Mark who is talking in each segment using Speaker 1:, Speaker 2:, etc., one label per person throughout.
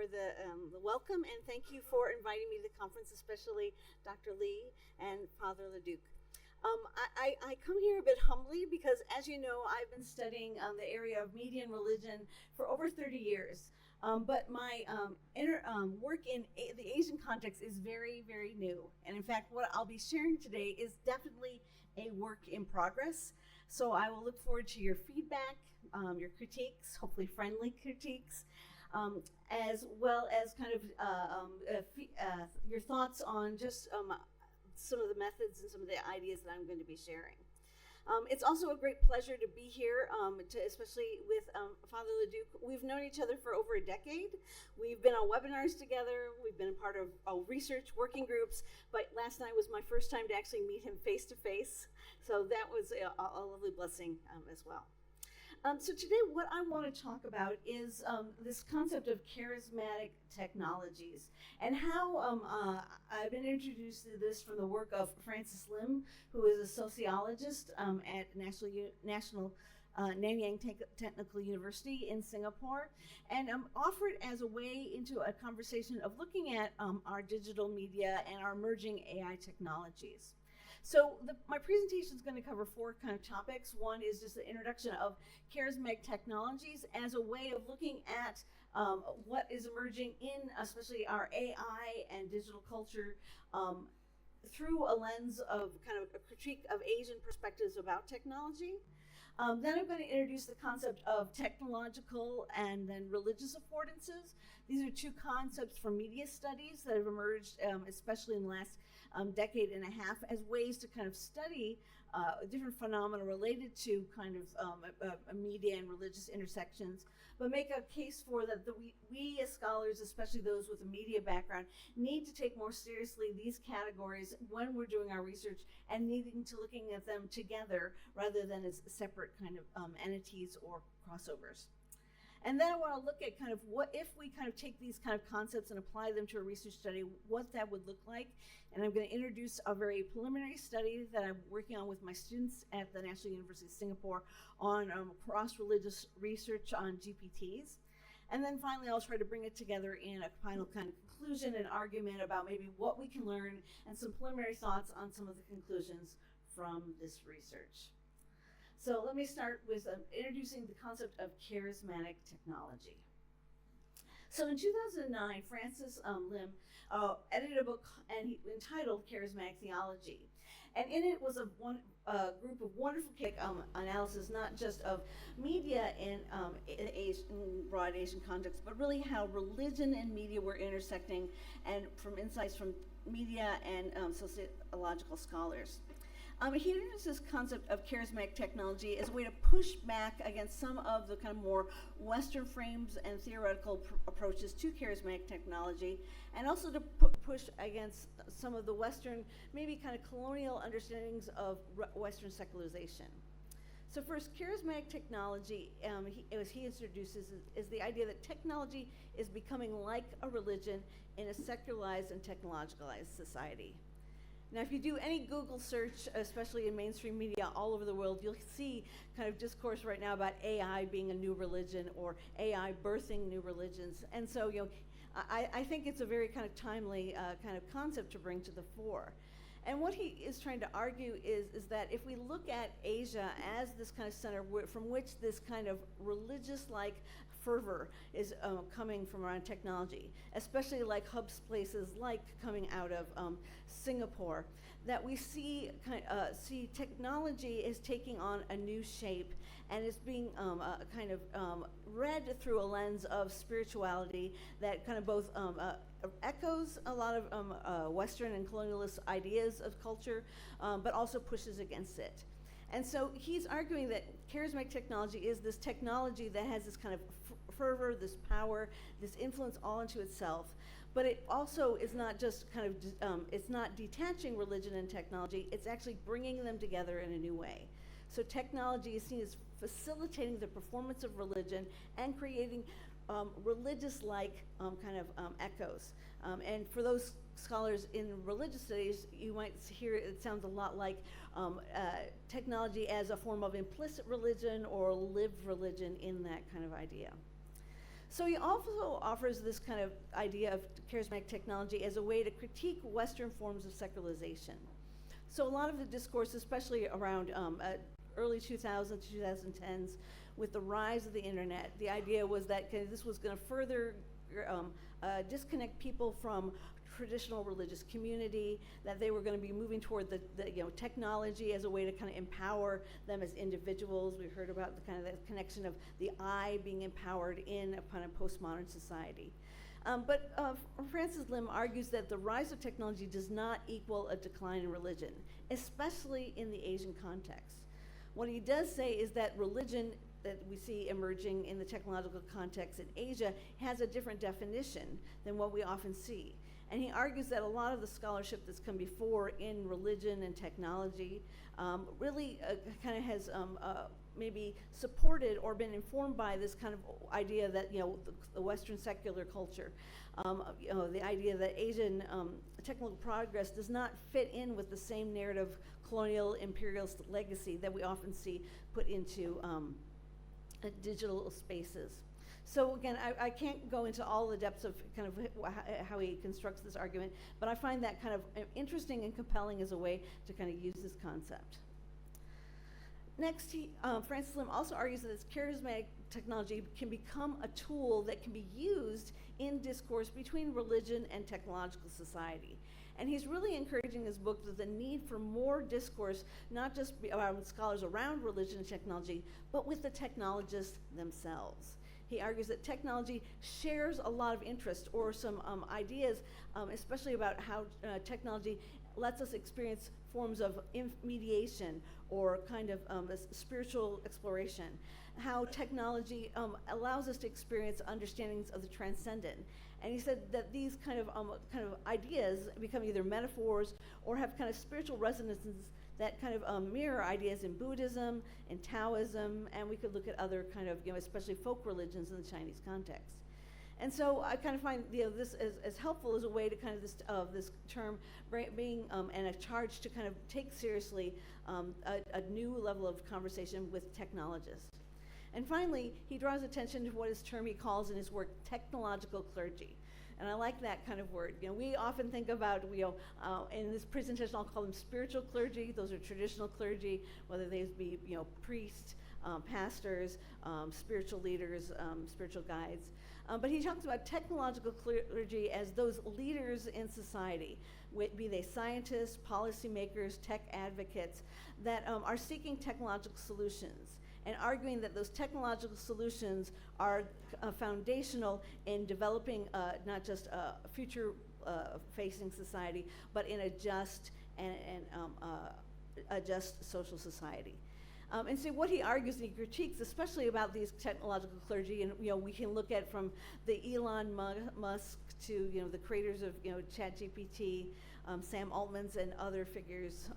Speaker 1: for the welcome, and thank you for inviting me to the conference, especially Dr. Lee and Father Leduc. I come here a bit humbly because, as you know, I've been studying the area of media and religion for over 30 years. But my work in the Asian context is very, very new. And in fact, what I'll be sharing today is definitely a work in progress. So I will look forward to your feedback, your critiques, hopefully friendly critiques, as well as kind of your thoughts on just some of the methods and some of the ideas that I'm going to be sharing. It's also a great pleasure to be here, especially with Father Leduc. We've known each other for over a decade. We've been on webinars together. We've been a part of research working groups, but last night was my first time to actually meet him face to face. So that was a lovely blessing as well. So today what I want to talk about is this concept of charismatic technologies and how I've been introduced to this from the work of Francis Lim, who is a sociologist at National Nanyang Technical University in Singapore, and offered as a way into a conversation of looking at our digital media and our emerging AI technologies. So my presentation is going to cover four kind of topics. One is just the introduction of charismatic technologies as a way of looking at what is emerging in especially our AI and digital culture through a lens of kind of a critique of Asian perspectives about technology. Then I'm going to introduce the concept of technological and then religious affordances. These are two concepts from media studies that have emerged, especially in the last decade and a half, as ways to kind of study different phenomena related to kind of media and religious intersections, but make a case for that we as scholars, especially those with a media background, need to take more seriously these categories when we're doing our research and needing to looking at them together rather than as separate kind of entities or crossovers. And then I want to look at kind of what if we kind of take these kind of concepts and apply them to a research study, what that would look like. And I'm going to introduce a very preliminary study that I'm working on with my students at the National University of Singapore on cross-religious research on GPTs. And then finally, I'll try to bring it together in a final kind of conclusion and argument about maybe what we can learn and some preliminary thoughts on some of the conclusions from this research. So let me start with introducing the concept of charismatic technology. So in 2009, Francis Lim edited a book entitled Charismatic Theology. And in it was a group of wonderful analysis, not just of media in broad Asian context, but really how religion and media were intersecting, and from insights from media and sociological scholars. He introduced this concept of charismatic technology as a way to push back against some of the kind of more Western frames and theoretical approaches to charismatic technology, and also to push against some of the Western, maybe kind of colonial understandings of Western secularization. So first, charismatic technology, as he introduces, is the idea that technology is becoming like a religion in a secularized and technologicalized society. Now, if you do any Google search, especially in mainstream media all over the world, you'll see kind of discourse right now about AI being a new religion or AI birthing new religions. And so, I think it's a very kind of timely kind of concept to bring to the fore. And what he is trying to argue is that if we look at Asia as this kind of center from which this kind of religious-like fervor is coming from around technology, especially like hubs places like coming out of Singapore, that we see technology is taking on a new shape and is being kind of read through a lens of spirituality that kind of both echoes a lot of Western and colonialist ideas of culture, but also pushes against it. And so he's arguing that charismatic technology is this technology that has this kind of fervor, this power, this influence all into itself. But it also is not just kind of, it's not detaching religion and technology, it's actually bringing them together in a new way. So technology is seen as facilitating the performance of religion and creating religious-like kind of echoes. And for those scholars in religious studies, you might hear it sounds a lot like technology as a form of implicit religion or lived religion in that kind of idea. So he also offers this kind of idea of charismatic technology as a way to critique Western forms of secularization. So a lot of the discourse, especially around early 2000s, 2010s, with the rise of the internet, the idea was that this was going to further disconnect people from traditional religious community, that they were going to be moving toward the technology as a way to kind of empower them as individuals. We heard about the kind of that connection of the I being empowered in upon a postmodern society. But Francis Lim argues that the rise of technology does not equal a decline in religion, especially in the Asian context. What he does say is that religion that we see emerging in the technological context in Asia has a different definition than what we often see. And he argues that a lot of the scholarship that's come before in religion and technology really kind of has maybe supported or been informed by this kind of idea that, the Western secular culture, the idea that Asian technical progress does not fit in with the same narrative colonial imperialist legacy that we often see put into digital spaces. So again, I can't go into all the depths of kind of how he constructs this argument, but I find that kind of interesting and compelling as a way to kind of use this concept. Next, Francis Lim also argues that this charismatic technology can become a tool that can be used in discourse between religion and technological society. And he's really encouraging his book that the need for more discourse, not just around scholars around religion and technology, but with the technologists themselves. He argues that technology shares a lot of interest or some ideas, especially about how technology lets us experience forms of mediation or kind of spiritual exploration, how technology allows us to experience understandings of the transcendent. And he said that these kind of ideas become either metaphors or have kind of spiritual resonances that kind of mirror ideas in Buddhism, in Taoism, and we could look at other kind of, especially folk religions in the Chinese context. And so I kind of find this as helpful as a way to kind of this term being and a charge to kind of take seriously a new level of conversation with technologists. And finally, he draws attention to what his term he calls in his work technological clergy. And I like that kind of word. We often think about, in this presentation, I'll call them spiritual clergy. Those are traditional clergy, whether they be, priests, pastors, spiritual leaders, spiritual guides. But he talks about technological clergy as those leaders in society, be they scientists, policymakers, tech advocates, that are seeking technological solutions and arguing that those technological solutions are foundational in developing not just a future-facing society, but in a just and a just social society. And so what he argues and he critiques, especially about these technological clergy, and we can look at from the Elon Musk to the creators of ChatGPT, Sam Altman's and other figures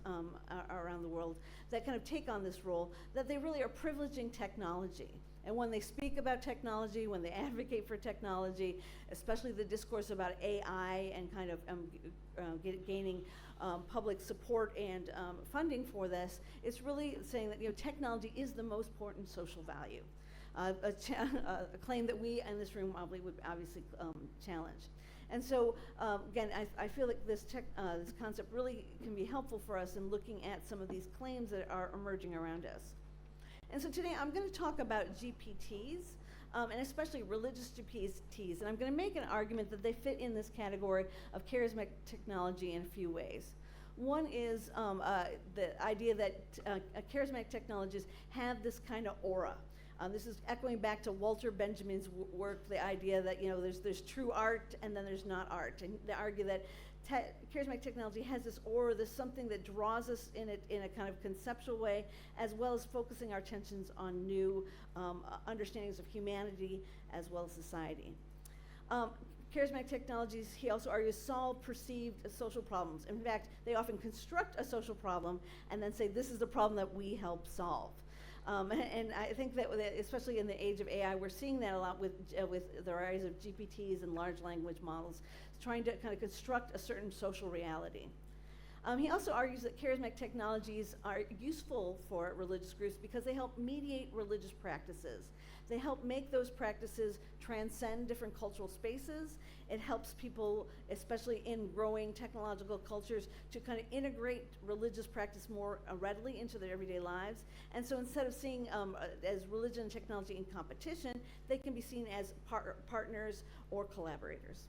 Speaker 1: around the world that kind of take on this role, that they really are privileging technology. And when they speak about technology, when they advocate for technology, especially the discourse about AI and kind of gaining public support and funding for this, it's really saying that technology is the most important social value. A claim that we in this room probably would obviously challenge. And so, again, I feel like this concept really can be helpful for us in looking at some of these claims that are emerging around us. And so today I'm going to talk about GPTs, and especially religious GPTs, and I'm going to make an argument that they fit in this category of charismatic technology in a few ways. One is the idea that charismatic technologies have this kind of aura. This is echoing back to Walter Benjamin's work, the idea that there's true art and then there's not art, and they argue that charismatic technology has this aura, there's something that draws us in a kind of conceptual way, as well as focusing our attentions on new understandings of humanity as well as society. Charismatic technologies, he also argues, solve perceived social problems. In fact, they often construct a social problem and then say, this is the problem that we help solve. And I think that especially in the age of AI, we're seeing that a lot with the rise of GPTs and large language models, trying to kind of construct a certain social reality. He also argues that charismatic technologies are useful for religious groups because they help mediate religious practices. They help make those practices transcend different cultural spaces. It helps people, especially in growing technological cultures, to kind of integrate religious practice more readily into their everyday lives. And so instead of seeing as religion and technology in competition, they can be seen as partners or collaborators.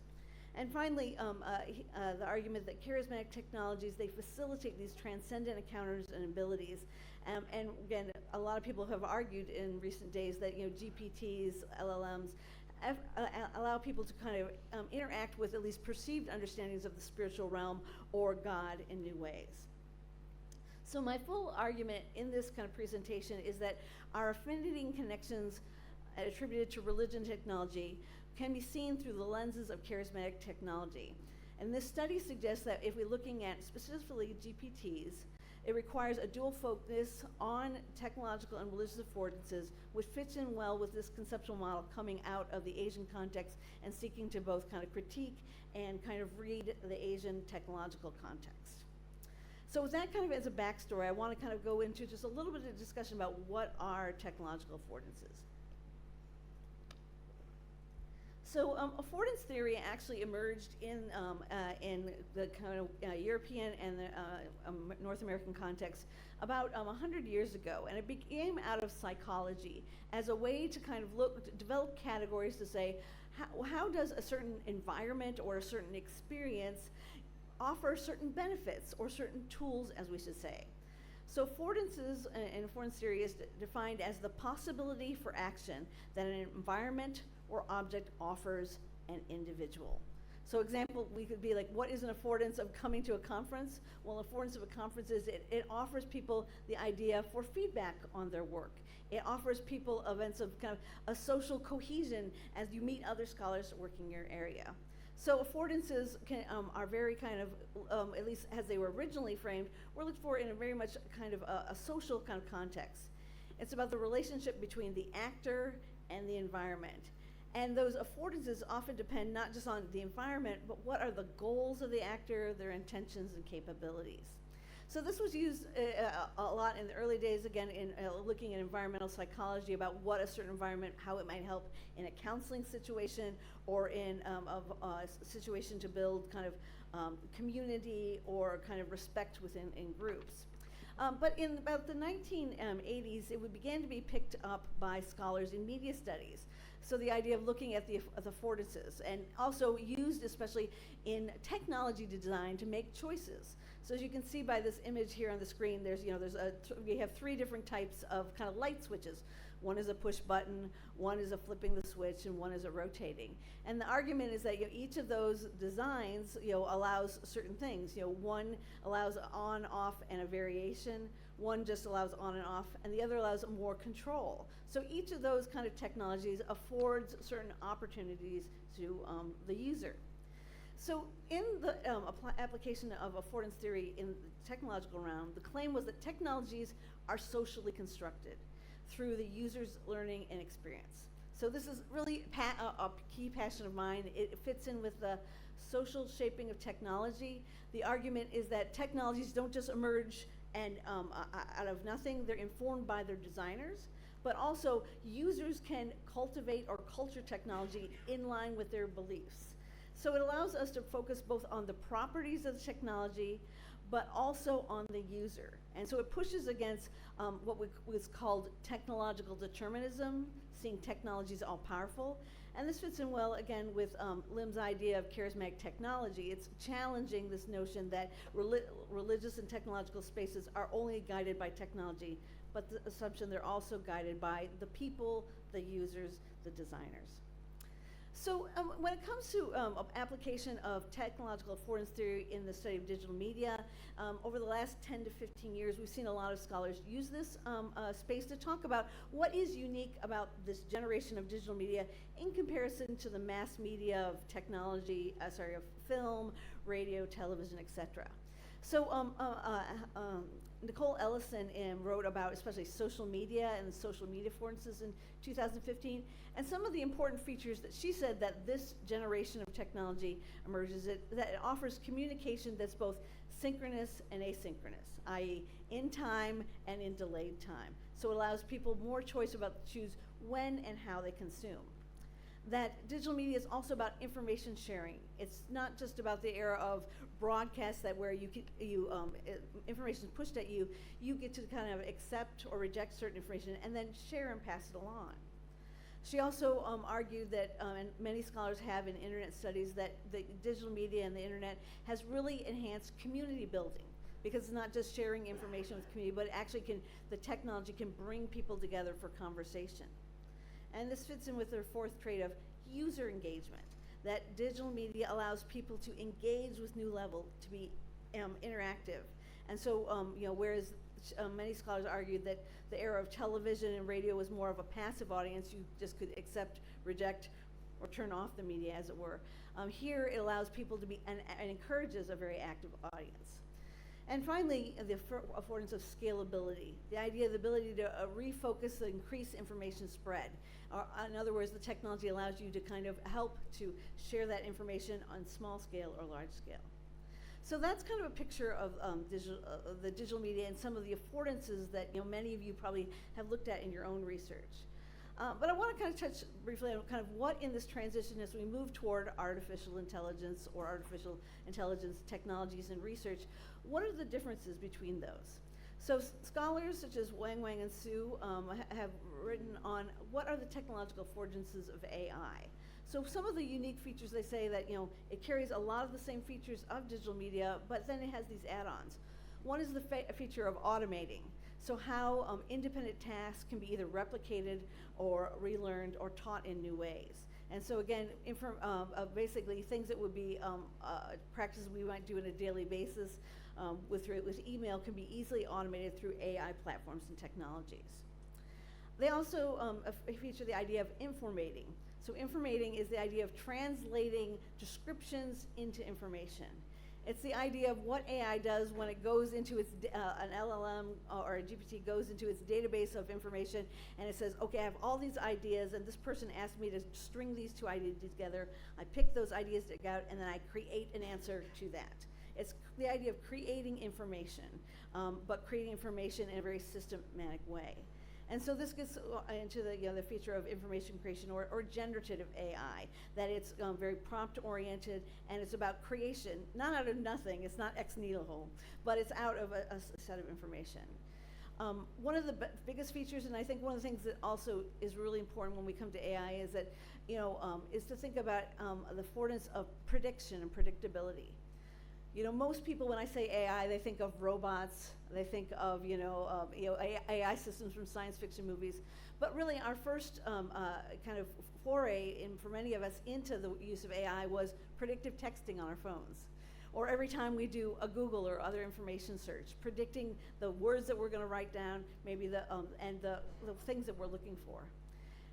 Speaker 1: And finally, the argument that charismatic technologies, they facilitate these transcendent encounters and abilities. And again, a lot of people have argued in recent days that GPTs, LLMs, allow people to kind of interact with at least perceived understandings of the spiritual realm or God in new ways. So my full argument in this kind of presentation is that our affinity and connections attributed to religion and technology can be seen through the lenses of charismatic technology. And this study suggests that if we're looking at specifically GPTs, it requires a dual focus on technological and religious affordances, which fits in well with this conceptual model coming out of the Asian context and seeking to both kind of critique and kind of read the Asian technological context. So with that kind of as a backstory, I want to kind of go into just a little bit of discussion about what are technological affordances. So affordance theory actually emerged in the kind of European and the North American context about 100 years ago, and it came out of psychology as a way to kind of develop categories to say, how does a certain environment or a certain experience offer certain benefits or certain tools, as we should say. So affordances in affordance theory is defined as the possibility for action that an environment or object offers an individual. So example, we could be like, what is an affordance of coming to a conference? Well, affordance of a conference is it offers people the idea for feedback on their work. It offers people events of kind of a social cohesion as you meet other scholars working in your area. So affordances are very kind of, at least as they were originally framed, were looked for in a very much kind of a social kind of context. It's about the relationship between the actor and the environment. And those affordances often depend not just on the environment, but what are the goals of the actor, their intentions and capabilities. So this was used a lot in the early days, again, in looking at environmental psychology about what a certain environment, how it might help in a counseling situation or in a situation to build kind of community or kind of respect within groups. But in about the 1980s, it began to be picked up by scholars in media studies. So the idea of looking at the affordances, and also used especially in technology design to make choices. So as you can see by this image here on the screen, we have three different types of kind of light switches. One is a push button, one is a flipping the switch, and one is a rotating. And the argument is that each of those designs allows certain things. One allows on, off, and a variation. One just allows on and off, and the other allows more control. So each of those kind of technologies affords certain opportunities to the user. So in the application of affordance theory in the technological realm, the claim was that technologies are socially constructed through the user's learning and experience. So this is really a key passion of mine. It fits in with the social shaping of technology. The argument is that technologies don't just emerge and out of nothing. They're informed by their designers, but also users can cultivate or culture technology in line with their beliefs. So it allows us to focus both on the properties of the technology, but also on the user. And so it pushes against what was called technological determinism, seeing technology as all powerful. And this fits in well, again, with Lim's idea of charismatic technology. It's challenging this notion that religious and technological spaces are only guided by technology, but the assumption they're also guided by the people, the users, the designers. So when it comes to application of technological affordance theory in the study of digital media, over the last 10 to 15 years, we've seen a lot of scholars use this space to talk about what is unique about this generation of digital media in comparison to the mass media of technology, of film, radio, television, etc. So Nicole Ellison wrote about especially social media and social media affordances in 2015, and some of the important features that she said that this generation of technology emerges, that it offers communication that's both synchronous and asynchronous, i.e. in time and in delayed time. So it allows people more choice about to choose when and how they consume. That digital media is also about information sharing. It's not just about the era of broadcast that where information is pushed at you, you get to kind of accept or reject certain information and then share and pass it along. She also argued that, and many scholars have in internet studies, that the digital media and the internet has really enhanced community building, because it's not just sharing information with community, but the technology can bring people together for conversation. And this fits in with their fourth trait of user engagement, that digital media allows people to engage with new level, to be interactive. And so, whereas many scholars argued that the era of television and radio was more of a passive audience, you just could accept, reject, or turn off the media, as it were. Here, it allows people to be, and encourages a very active audience. And finally, the affordance of scalability, the idea of the ability to refocus the increased information spread. In other words, the technology allows you to kind of help to share that information on small scale or large scale. So that's kind of a picture of the digital media and some of the affordances that many of you probably have looked at in your own research. But I want to kind of touch briefly on kind of what in this transition as we move toward artificial intelligence or artificial intelligence technologies and research, what are the differences between those? So scholars such as Wang and Su have written on what are the technological affordances of AI. So some of the unique features, they say that it carries a lot of the same features of digital media, but then it has these add-ons. One is the feature of automating. So how independent tasks can be either replicated or relearned or taught in new ways. And so again, basically things that would be practices we might do on a daily basis with email can be easily automated through AI platforms and technologies. They also feature the idea of informating. So informating is the idea of translating descriptions into information. It's the idea of what AI does when it goes into its, an LLM or a GPT goes into its database of information and it says, okay, I have all these ideas and this person asked me to string these two ideas together. I pick those ideas together and then I create an answer to that. It's the idea of creating information, but creating information in a very systematic way. And so this gets into the feature of information creation or generative AI, that it's very prompt oriented and it's about creation, not out of nothing, it's not ex nihilo, but it's out of a set of information. One of the biggest features, and I think one of the things that also is really important when we come to AI is that, is to think about the affordance of prediction and predictability. Most people, when I say AI, they think of robots, they think of, AI systems from science fiction movies. But really, our first kind of foray, for many of us, into the use of AI was predictive texting on our phones. Or every time we do a Google or other information search, predicting the words that we're going to write down, maybe the things that we're looking for.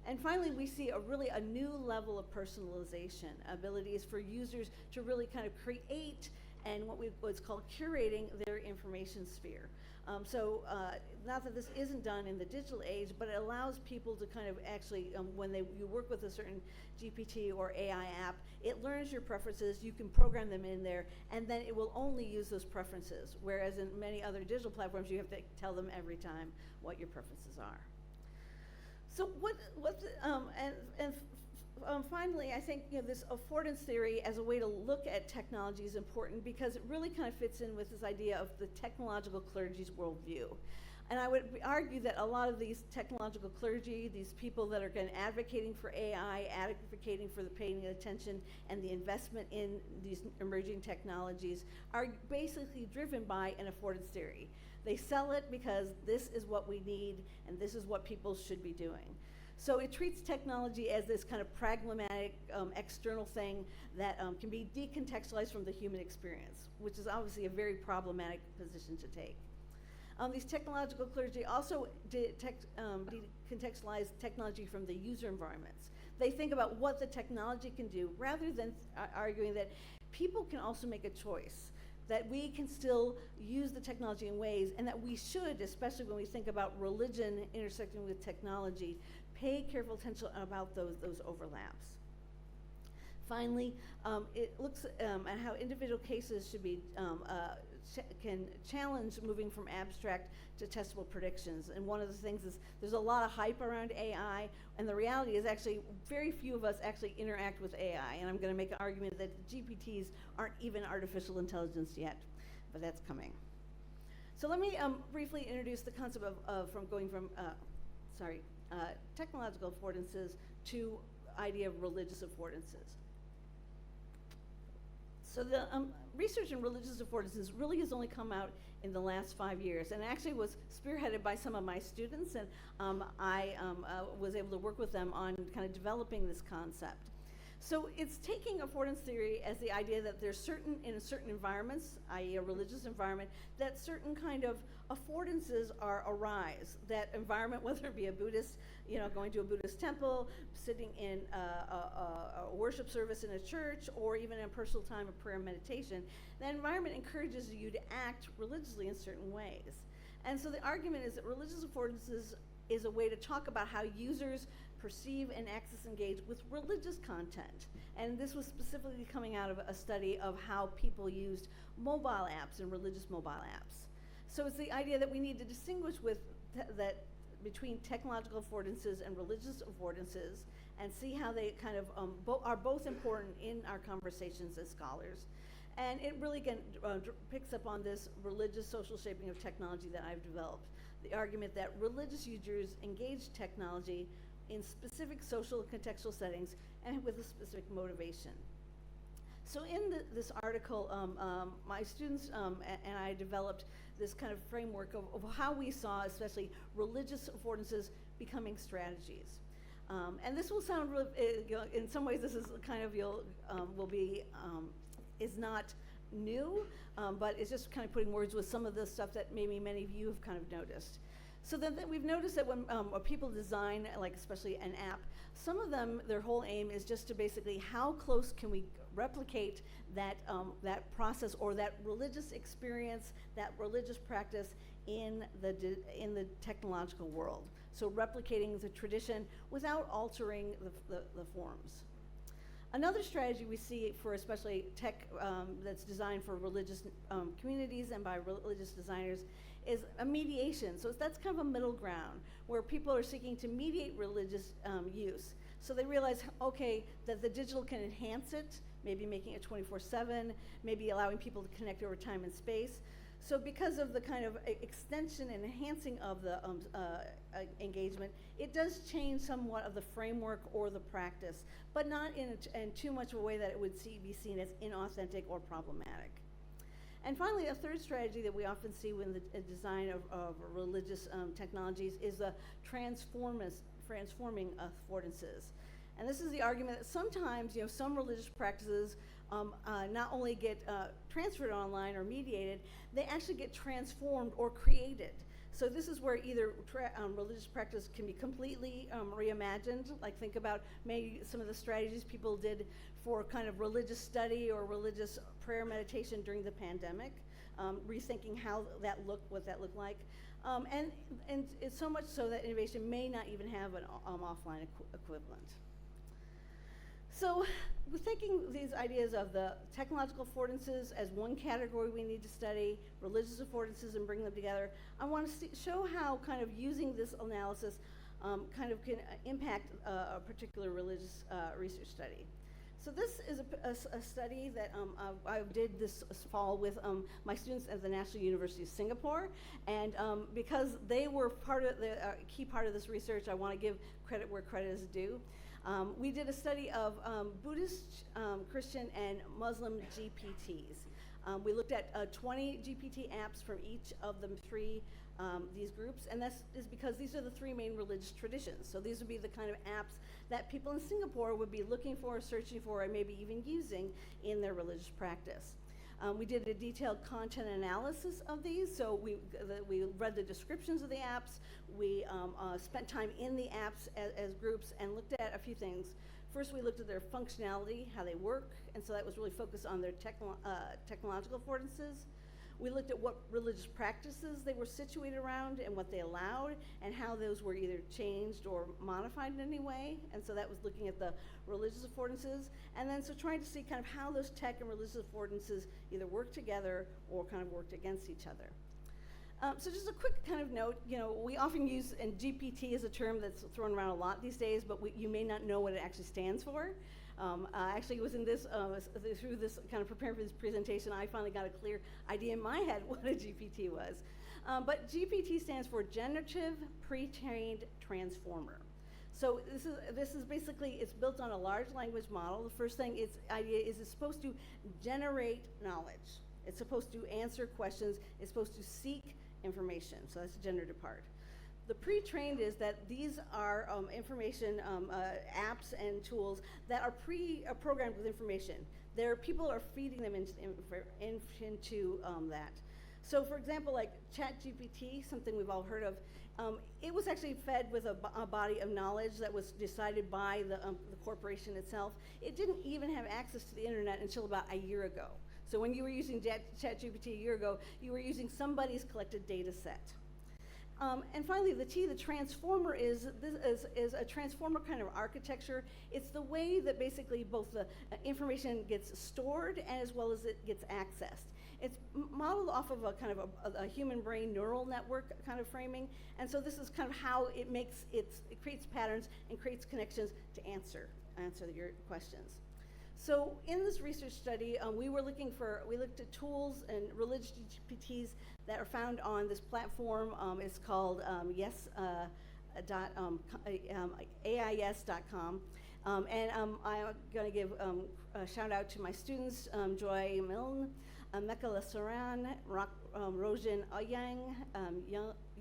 Speaker 1: And finally, we see a new level of personalization, abilities for users to really kind of create and what's called curating their information sphere. Not that this isn't done in the digital age, but it allows people to kind of actually, when you work with a certain GPT or AI app, it learns your preferences, you can program them in there, and then it will only use those preferences. Whereas in many other digital platforms, you have to tell them every time what your preferences are. So finally, I think this affordance theory as a way to look at technology is important because it really kind of fits in with this idea of the technological clergy's worldview. And I would argue that a lot of these technological clergy, these people that are advocating for AI, advocating for the paying attention and the investment in these emerging technologies, are basically driven by an affordance theory. They sell it because this is what we need and this is what people should be doing. So it treats technology as this kind of pragmatic external thing that can be decontextualized from the human experience, which is obviously a very problematic position to take. These technological clergy also decontextualize technology from the user environments. They think about what the technology can do rather than arguing that people can also make a choice. that we can still use the technology in ways, and that we should, especially when we think about religion intersecting with technology, pay careful attention about those overlaps. Finally, it looks at how individual cases should be can challenge moving from abstract to testable predictions. And one of the things is there's a lot of hype around AI, and the reality is actually very few of us actually interact with AI. And I'm going to make an argument that GPTs aren't even artificial intelligence yet, but that's coming. So let me briefly introduce the concept of going from technological affordances to idea of religious affordances. So the research in religious affordances really has only come out in the last 5 years, and actually was spearheaded by some of my students, and I was able to work with them on kind of developing this concept. So it's taking affordance theory as the idea that there's in certain environments, i.e. a religious environment, that certain kind of affordances arise. That environment, whether it be a Buddhist, going to a Buddhist temple, sitting in a worship service in a church, or even in a personal time of prayer and meditation, that environment encourages you to act religiously in certain ways. And so the argument is that religious affordances is a way to talk about how users perceive and access engage with religious content. And this was specifically coming out of a study of how people used mobile apps and religious mobile apps. So it's the idea that we need to distinguish between technological affordances and religious affordances, and see how they kind of are both important in our conversations as scholars. And it really picks up on this religious social shaping of technology that I've developed. The argument that religious users engage technology in specific social and contextual settings and with a specific motivation. So in this article, my students and I developed this kind of framework of how we saw, especially religious affordances, becoming strategies. And this will sound really, in some ways this is kind of, is not new, but it's just kind of putting words with some of the stuff that maybe many of you have kind of noticed. So then we've noticed that when people design, like especially an app, some of them, their whole aim is just to basically how close can we replicate that process or that religious experience, that religious practice in the technological world. So replicating the tradition without altering the forms. Another strategy we see for especially tech that's designed for religious communities and by religious designers is a mediation. So that's kind of a middle ground where people are seeking to mediate religious use. So they realize, okay, that the digital can enhance it, maybe making it 24/7, maybe allowing people to connect over time and space. So because of the kind of extension and enhancing of the engagement, it does change somewhat of the framework or the practice, but not in too much of a way that it would be seen as inauthentic or problematic. And finally, a third strategy that we often see when the design of religious technologies is the transforming affordances. And this is the argument that sometimes, some religious practices not only get transferred online or mediated, they actually get transformed or created. So this is where either religious practice can be completely reimagined, like think about maybe some of the strategies people did for kind of religious study or religious prayer meditation during the pandemic, rethinking how that looked, what that looked like. And it's so much so that innovation may not even have an offline equivalent. So we're thinking these ideas of the technological affordances as one category we need to study, religious affordances, and bring them together. I want to show how kind of using this analysis kind of can impact a particular religious research study. So this is a study that I did this fall with my students at the National University of Singapore, and because they were part of the key part of this research, I want to give credit where credit is due. We did a study of Buddhist, Christian, and Muslim GPTs. We looked at 20 GPT apps from each of the these groups, and that is because these are the three main religious traditions. So these would be the kind of apps that people in Singapore would be looking for, searching for, and maybe even using in their religious practice. We did a detailed content analysis of these, so we read the descriptions of the apps, we spent time in the apps as groups and looked at a few things. First, we looked at their functionality, how they work, and so that was really focused on their technological affordances. We looked at what religious practices they were situated around and what they allowed, and how those were either changed or modified in any way. And so that was looking at the religious affordances. And then so trying to see kind of how those tech and religious affordances either work together or kind of worked against each other. So just a quick kind of note, we often use, and GPT is a term that's thrown around a lot these days, but you may not know what it actually stands for. Actually, it was in this, through this kind of preparing for this presentation, I finally got a clear idea in my head what a GPT was. But GPT stands for Generative Pre-trained Transformer. So this is basically, it's built on a large language model. The first thing its idea is it's supposed to generate knowledge. It's supposed to answer questions. It's supposed to seek information. So that's the generative part. The pre-trained is that these are information apps and tools that are programmed with information. People are feeding them into that. So for example, like ChatGPT, something we've all heard of, it was actually fed with a body of knowledge that was decided by the corporation itself. It didn't even have access to the internet until about a year ago. So when you were using ChatGPT a year ago, you were using somebody's collected data set. And finally, the transformer is a transformer kind of architecture. It's the way that basically both the information gets stored as well as it gets accessed. It's modeled off of a kind of a human brain neural network kind of framing. And so this is kind of how it creates patterns and creates connections to answer your questions. So in this research study, we looked at tools and religious GPTs that are found on this platform. It's called AIS.com. And I'm going to give a shout out to my students, Joy Milne, Mekala Saran, Rojan Oyang,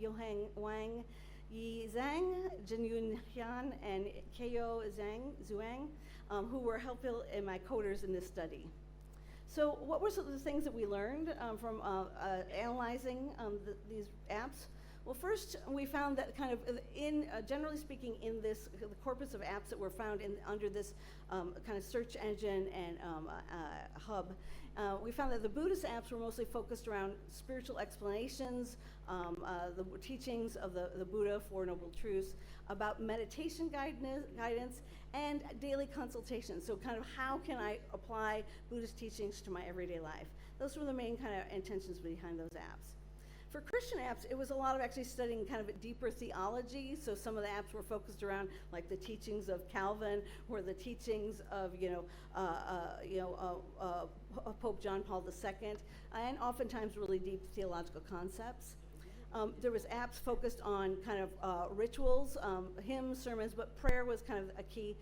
Speaker 1: Yohang Wang, Yi Zhang, Jinyun Hyun, and Keo Zhuang, who were helpful in my coders in this study. So what were some of the things that we learned from analyzing these apps? Well, first, we found that kind of generally speaking, in the corpus of apps that were found under this kind of search engine and hub, we found that the Buddhist apps were mostly focused around spiritual explanations, the teachings of the Buddha, Four Noble Truths, about meditation guidance, and daily consultations. So kind of how can I apply Buddhist teachings to my everyday life? Those were the main kind of intentions behind those apps. For Christian apps, it was a lot of actually studying kind of a deeper theology. So some of the apps were focused around like the teachings of Calvin, or the teachings of Pope John Paul II, and oftentimes really deep theological concepts. There was apps focused on kind of rituals, hymns, sermons, but prayer was kind of a key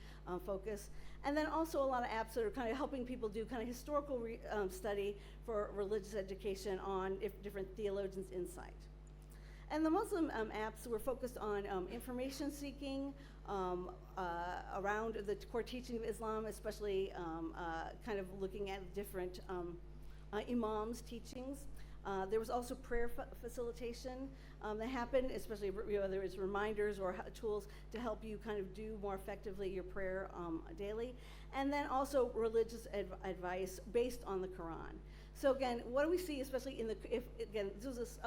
Speaker 1: focus. And then also a lot of apps that are kind of helping people do kind of historical study for religious education on different theologians' insight. And the Muslim apps were focused on information seeking around the core teaching of Islam, especially kind of looking at different imams' teachings. There was also prayer facilitation that happened, especially whether it's reminders or tools to help you kind of do more effectively your prayer daily. And then also religious advice based on the Quran. So again, what do we see, especially this was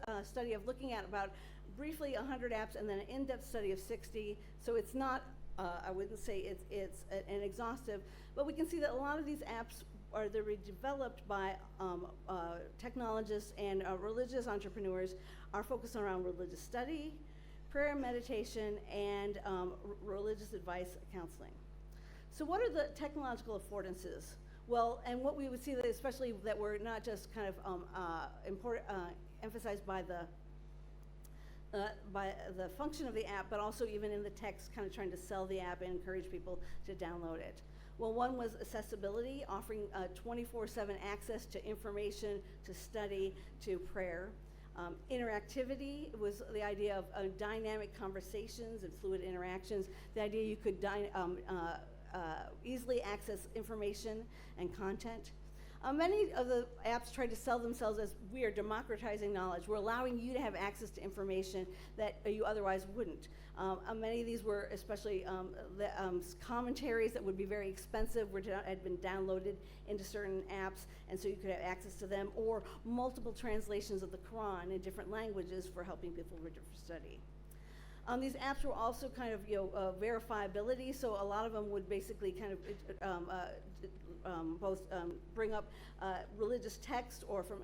Speaker 1: a study of looking at about briefly 100 apps and then an in-depth study of 60. So it's not, I wouldn't say it's an exhaustive, but we can see that a lot of these apps they're developed by technologists and religious entrepreneurs, are focused around religious study, prayer and meditation, and religious advice counseling. So what are the technological affordances? Well, and what we would see that especially that were not just kind of emphasized by the function of the app, but also even in the text, kind of trying to sell the app and encourage people to download it. Well, one was accessibility, offering 24/7 access to information, to study, to prayer. Interactivity was the idea of dynamic conversations and fluid interactions, the idea you could easily access information and content. Many of the apps try to sell themselves as we are democratizing knowledge. We're allowing you to have access to information that you otherwise wouldn't. Many of these were especially commentaries that would be very expensive, had been downloaded into certain apps, and so you could have access to them, or multiple translations of the Quran in different languages for helping people with different study. These apps were also kind of, verifiability, so a lot of them would basically kind of both bring up religious text or from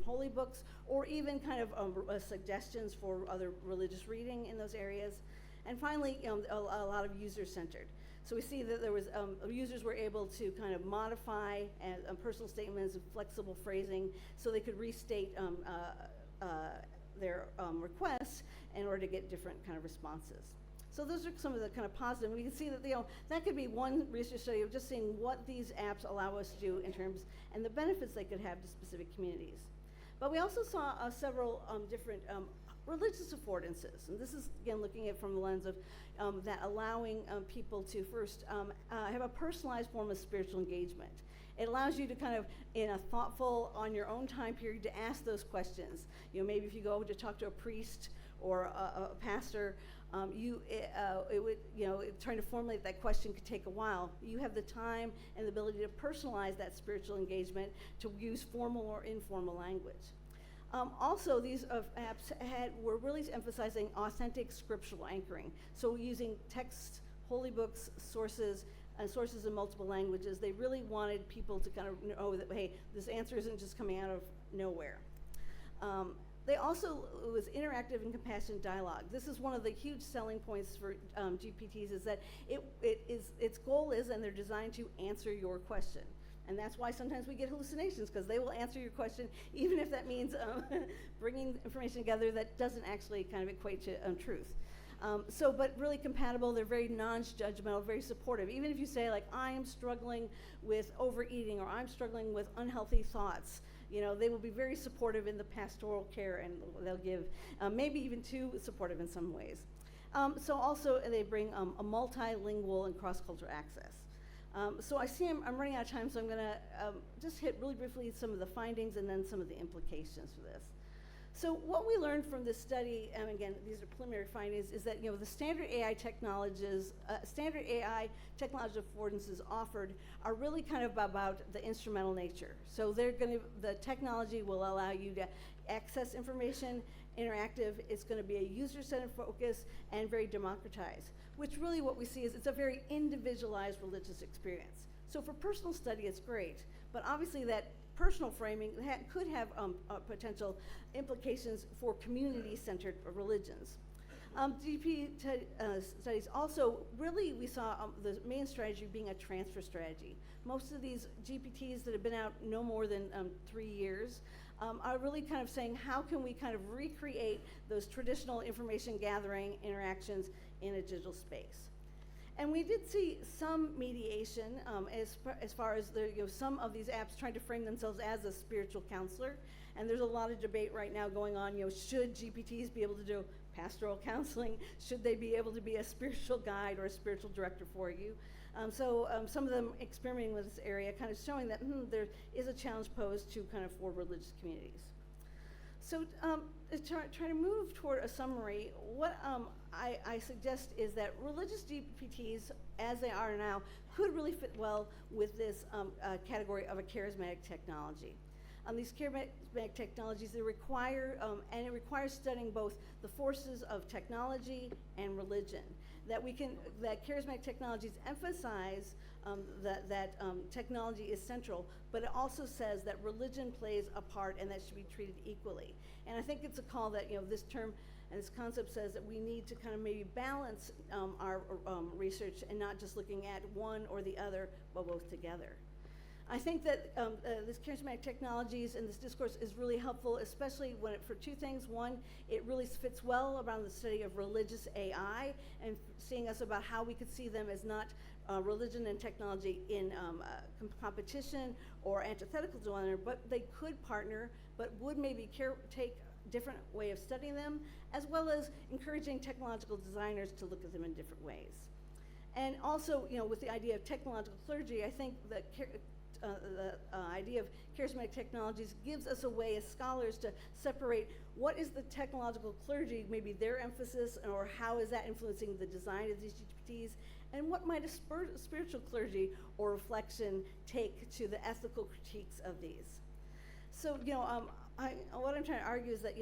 Speaker 1: holy books, or even kind of suggestions for other religious reading in those areas. And finally, a lot of user-centered. So we see that there was, users were able to kind of modify personal statements and flexible phrasing so they could restate their requests in order to get different kind of responses. So those are some of the kind of positive. We can see that that could be one research study of just seeing what these apps allow us to do in terms and the benefits they could have to specific communities. But we also saw several different religious affordances, and this is again looking at from the lens of that allowing people to first have a personalized form of spiritual engagement. It allows you to kind of, in a thoughtful, on your own time period, to ask those questions. Maybe if you go to talk to a priest or a pastor, trying to formulate that question could take a while. You have the time and the ability to personalize that spiritual engagement to use formal or informal language. Also, these apps were really emphasizing authentic scriptural anchoring. So using text, holy books, sources in multiple languages. They really wanted people to kind of know that, hey, this answer isn't just coming out of nowhere. They also, with interactive and compassionate dialogue, this is one of the huge selling points for GPTs, is that its goal is, and they're designed to answer your question. And that's why sometimes we get hallucinations, because they will answer your question, even if that means bringing information together that doesn't actually kind of equate to truth. But really compatible, they're very non-judgmental, very supportive. Even if you say, like, I am struggling with overeating, or I'm struggling with unhealthy thoughts, they will be very supportive in the pastoral care, and they'll give, maybe even too supportive in some ways. So also they bring a multilingual and cross-cultural access. So I see I'm running out of time, so I'm gonna just hit really briefly some of the findings and then some of the implications for this. So what we learned from this study, and again, these are preliminary findings, is that the standard AI technologies, affordances offered are really kind of about the instrumental nature. So the technology will allow you to access information, interactive, it's gonna be a user-centered focus, and very democratized, which really what we see is it's a very individualized religious experience. So for personal study, it's great, but obviously that personal framing could have potential implications for community-centered religions. GP studies also, really we saw the main strategy being a transfer strategy. Most of these GPTs that have been out no more than 3 years are really kind of saying, how can we kind of recreate those traditional information gathering interactions in a digital space? And we did see some mediation as far as some of these apps trying to frame themselves as a spiritual counselor. And there's a lot of debate right now going on, should GPTs be able to do pastoral counseling? Should they be able to be a spiritual guide or a spiritual director for you? Some of them experimenting with this area, kind of showing that there is a challenge posed to kind of for religious communities. So to try to move toward a summary, what I suggest is that religious GPTs, as they are now, could really fit well with this category of a charismatic technology. These charismatic technologies, they require, and it requires studying both the forces of technology and religion. That charismatic technologies emphasize that technology is central, but it also says that religion plays a part and that should be treated equally. And I think it's a call that this term and this concept says that we need to kind of maybe balance our research and not just looking at one or the other, but both together. I think that this charismatic technologies and this discourse is really helpful, especially for two things. One, it really fits well around the study of religious AI and seeing us about how we could see them as not religion and technology in competition or antithetical to one another, but they could partner, but would maybe take a different way of studying them, as well as encouraging technological designers to look at them in different ways. And also, with the idea of technological clergy, I think that idea of charismatic technologies gives us a way as scholars to separate what is the technological clergy, maybe their emphasis, or how is that influencing the design of these GPTs, and what might a spiritual clergy or reflection take to the ethical critiques of these. So, what I'm trying to argue is that,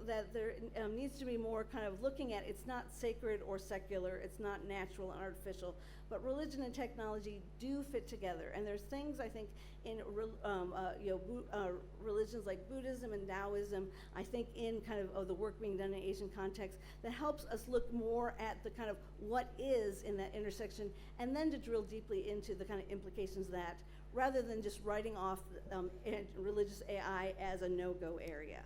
Speaker 1: that there needs to be more kind of looking at, it's not sacred or secular, it's not natural and artificial, but religion and technology do fit together. And there's things, I think, in religions like Buddhism and Taoism, I think in kind of the work being done in Asian context, that helps us look more at the kind of what is in that intersection, and then to drill deeply into the kind of implications of that, rather than just writing off religious AI as a no-go area.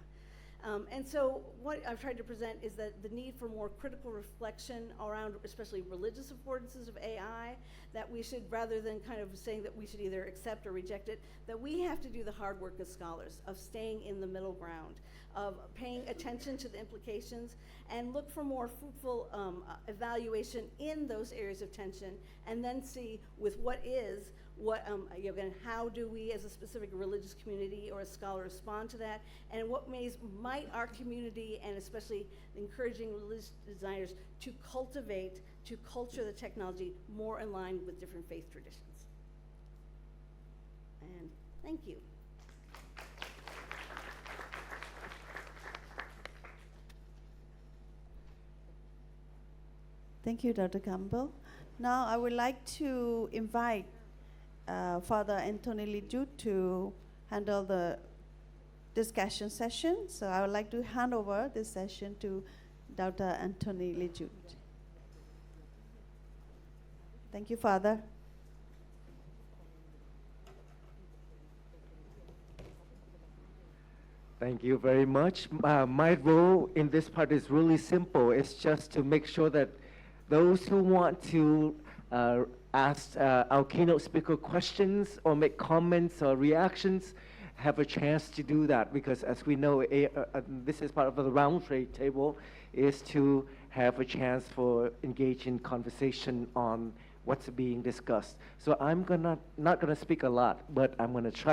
Speaker 1: And so what I've tried to present is that the need for more critical reflection around especially religious affordances of AI, that we should, rather than kind of saying that we should either accept or reject it, that we have to do the hard work as scholars of staying in the middle ground, of paying attention to the implications, and look for more fruitful evaluation in those areas of tension, and then see with how do we as a specific religious community or a scholar respond to that, and what ways might our community, and especially encouraging religious designers to culture the technology more in line with different faith traditions. And thank you.
Speaker 2: Thank you, Dr. Campbell. Now I would like to invite Father Anthony Lijut to handle the discussion session. So I would like to hand over this session to Dr. Anthony Lijut. Thank you, Father.
Speaker 3: Thank you very much. My role in this part is really simple. It's just to make sure that those who want to ask our keynote speaker questions or make comments or reactions have a chance to do that, because as we know, this is part of the roundtable, is to have a chance for engage in conversation on what's being discussed. So I'm not gonna speak a lot, but I'm gonna try